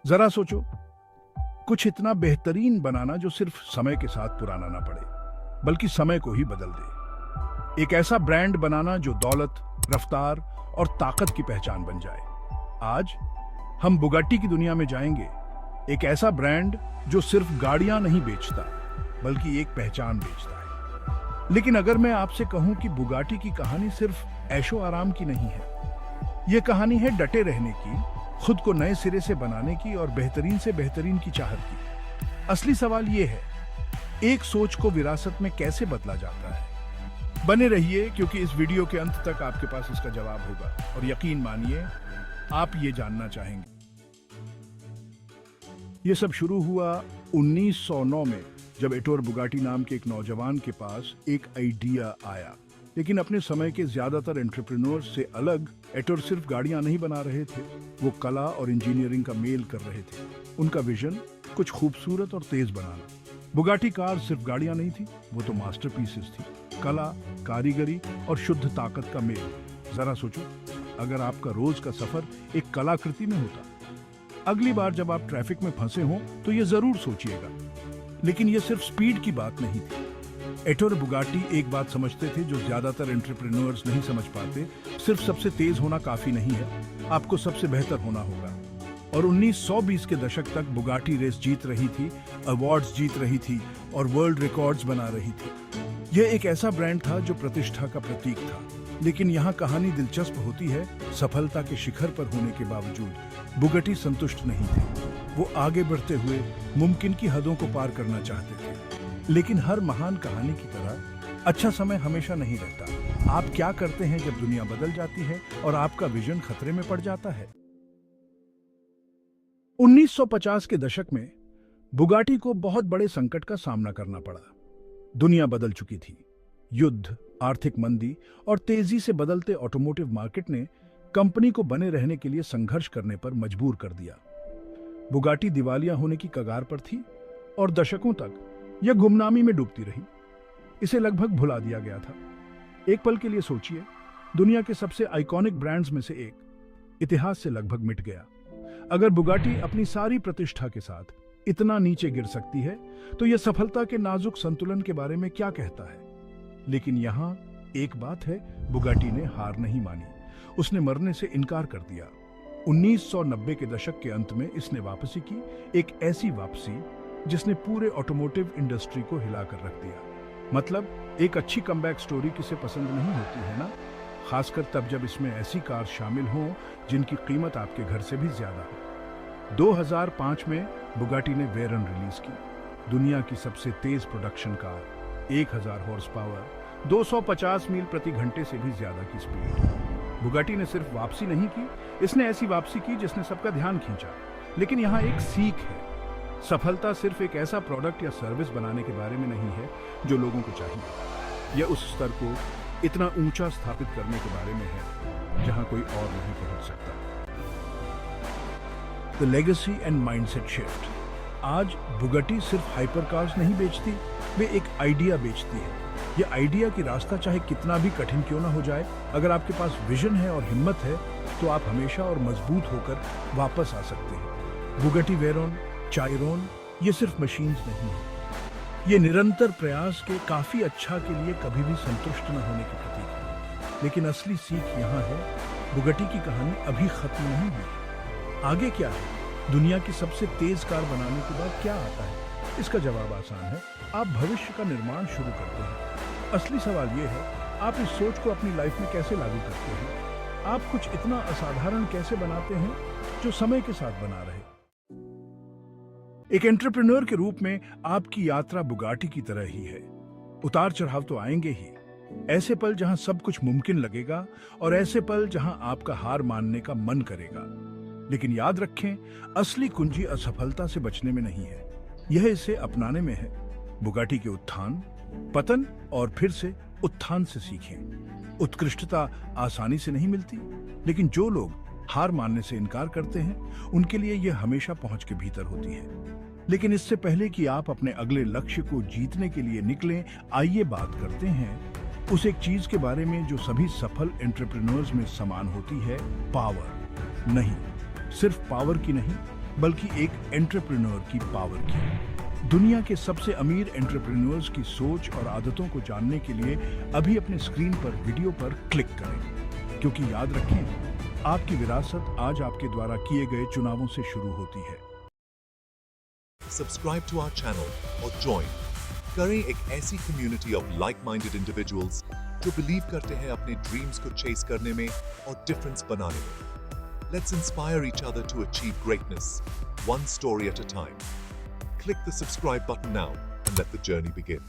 जरा सोचो, कुछ इतना बेहतरीन बनाना जो सिर्फ समय के साथ पुराना ना पड़े, बल्कि समय को ही बदल दे। एक ऐसा ब्रांड बनाना जो दौलत, रफ्तार और ताकत की पहचान बन जाए। आज हम बुगाटी की दुनिया में जाएंगे, एक ऐसा ब्रांड जो सिर्फ गाड़ियां नहीं बेचता, बल्कि एक पहचान बेचता है। लेकिन अगर मैं आपसे कहूं कि बुगाटी की कहानी सिर्फ ऐशो आराम की नहीं है, यह कहानी है डटे रहने की, खुद को नए सिरे से बनाने की और बेहतरीन से बेहतरीन की चाहत की। असली सवाल यह है, एक सोच को विरासत में कैसे बदला जाता है। बने रहिए, क्योंकि इस वीडियो के अंत तक आपके पास इसका जवाब होगा और यकीन मानिए आप ये जानना चाहेंगे। ये सब शुरू हुआ 1909 में, जब एटोर बुगाटी नाम के एक नौजवान के पास एक आइडिया आया। लेकिन अपने समय के ज्यादातर एंटरप्रेन्योर्स से अलग एटोर सिर्फ गाड़ियां नहीं बना रहे थे, वो कला और इंजीनियरिंग का मेल कर रहे थे। उनका विजन कुछ खूबसूरत और तेज बनाना। बुगाटी कार सिर्फ गाड़ियां नहीं थी, वो तो मास्टरपीसेस थी। कला, कारीगरी और शुद्ध ताकत का मेल। जरा सोचो, अगर आपका रोज का सफर एक कलाकृति में होता। अगली बार जब आप ट्रैफिक में फंसे हो तो ये जरूर सोचिएगा। लेकिन ये सिर्फ स्पीड की बात नहीं थी। एटोर बुगाटी एक बात समझते थे जो ज्यादातर एंटरप्रेन्योर्स नहीं समझ पाते, सिर्फ सबसे तेज होना काफी नहीं है, आपको सबसे बेहतर होना होगा। और 1920 के दशक तक बुगाटी रेस जीत रही थी, अवार्ड्स जीत रही थी और वर्ल्ड रिकॉर्ड्स बना रही थी। यह एक ऐसा ब्रांड था जो प्रतिष्ठा का प्रतीक था। लेकिन यहाँ कहानी दिलचस्प होती है। सफलता के शिखर पर होने के बावजूद बुगाटी संतुष्ट नहीं थे। वो आगे बढ़ते हुए मुमकिन की हदों को पार करना चाहते थे। लेकिन हर महान कहानी की तरह अच्छा समय हमेशा नहीं रहता। आप क्या करते हैं जब दुनिया बदल जाती है और आपका विजन खतरे में पड़ जाता है? 1950 के दशक में बुगाटी को बहुत बड़े संकट का सामना करना पड़ा। दुनिया बदल चुकी थी। युद्ध, आर्थिक मंदी और तेजी से बदलते ऑटोमोटिव मार्केट ने कंपनी को बने रहने के लिए संघर्ष करने पर मजबूर कर दिया। बुगाटी दिवालिया होने की कगार पर थी और दशकों तक यह गुमनामी में डूबती रही। इसे लगभग भुला दिया गया था। एक पल के लिए सोचिए, दुनिया के सबसे आइकॉनिक ब्रांड्स में से एक इतिहास से लगभग मिट गया। अगर बुगाटी अपनी सारी प्रतिष्ठा के साथ इतना नीचे गिर सकती है, तो यह सफलता के नाजुक संतुलन के बारे में क्या कहता है? लेकिन यहां एक बात है, बुगाटी ने हार नहीं मानी। उसने मरने से इनकार कर दिया। 1990 के दशक के अंत में इसने वापसी की, एक ऐसी वापसी जिसने पूरे ऑटोमोटिव इंडस्ट्री को हिलाकर रख दिया। मतलब, एक अच्छी कमबैक स्टोरी किसे पसंद नहीं होती है ना? खासकर तब जब इसमें ऐसी कार शामिल हों जिनकी कीमत आपके घर से भी ज्यादा हो। 2005 में बुगाटी ने वेरन रिलीज की, दुनिया की सबसे तेज प्रोडक्शन कार, 1000 हॉर्स पावर, 250 मील प्रति घंटे से भी ज्यादा की स्पीड। बुगाटी ने सिर्फ वापसी नहीं की, इसने ऐसी वापसी की जिसने सबका ध्यान खींचा। लेकिन यहाँ एक सीख है, सफलता सिर्फ एक ऐसा प्रोडक्ट या सर्विस बनाने के बारे में नहीं है जो लोगों को चाहिए। यह उस स्तर को इतना ऊंचा स्थापित करने के बारे में है जहां कोई और नहीं पहुंच सकता। The legacy and mindset shift. आज बुगाटी सिर्फ हाइपर कार्स नहीं बेचती, वे एक आइडिया बेचती है। यह आइडिया की रास्ता चाहे कितना भी कठिन क्यों ना हो जाए, अगर आपके पास विजन है और हिम्मत है, तो आप हमेशा और मजबूत होकर वापस आ सकते हैं। बुगाटी वेरोन, चाइरोन, ये सिर्फ मशीन्स नहीं है, ये निरंतर प्रयास के काफी अच्छा के लिए कभी भी संतुष्ट न होने की प्रतीक है। लेकिन असली सीख यहाँ है, बुगाटी की कहानी अभी खत्म नहीं हुई। आगे क्या है? दुनिया की सबसे तेज कार बनाने के बाद क्या आता है? इसका जवाब आसान है, आप भविष्य का निर्माण शुरू करते हैं। असली सवाल ये है, आप इस सोच को अपनी लाइफ में कैसे लागू करते हैं? आप कुछ इतना असाधारण कैसे बनाते हैं जो समय के साथ बना रहे? एक एंटरप्रेन्योर के रूप में आपकी यात्रा बुगाटी की तरह ही है। उतार चढ़ाव तो आएंगे ही, ऐसे पल जहां सब कुछ मुमकिन लगेगा और ऐसे पल जहां आपका हार मानने का मन करेगा। लेकिन याद रखें, असली कुंजी असफलता से बचने में नहीं है, यह इसे अपनाने में है। बुगाटी के उत्थान, पतन और फिर से उत्थान से सीखें। उत्कृष्टता आसानी से नहीं मिलती, लेकिन जो लोग हार मानने से इनकार करते हैं, उनके लिए यह हमेशा पहुंच के भीतर होती है। लेकिन इससे पहले कि आप अपने अगले लक्ष्य को जीतने के लिए निकलें, आइए बात करते हैं उस एक चीज के बारे में जो सभी सफल एंटरप्रेन्योर्स में समान होती है, पावर। नहीं, सिर्फ पावर की नहीं, बल्कि एक एंटरप्रेन्योर की पावर की। दुनिया के सबसे अमीर एंटरप्रेन्योर्स की सोच और आदतों को जानने के लिए अभी अपने स्क्रीन पर वीडियो पर क्लिक करें, क्योंकि याद रखें, आपकी विरासत आज आपके द्वारा किए गए चुनावों से शुरू होती है। सब्सक्राइब टू आवर चैनल और ज्वाइन करें एक ऐसी community of like minded individuals जो बिलीव करते हैं अपने ड्रीम्स को चेस करने में और डिफरेंस बनाने में। Let's inspire each other to achieve greatness, one story at a time. Click the subscribe button now and let the journey begin.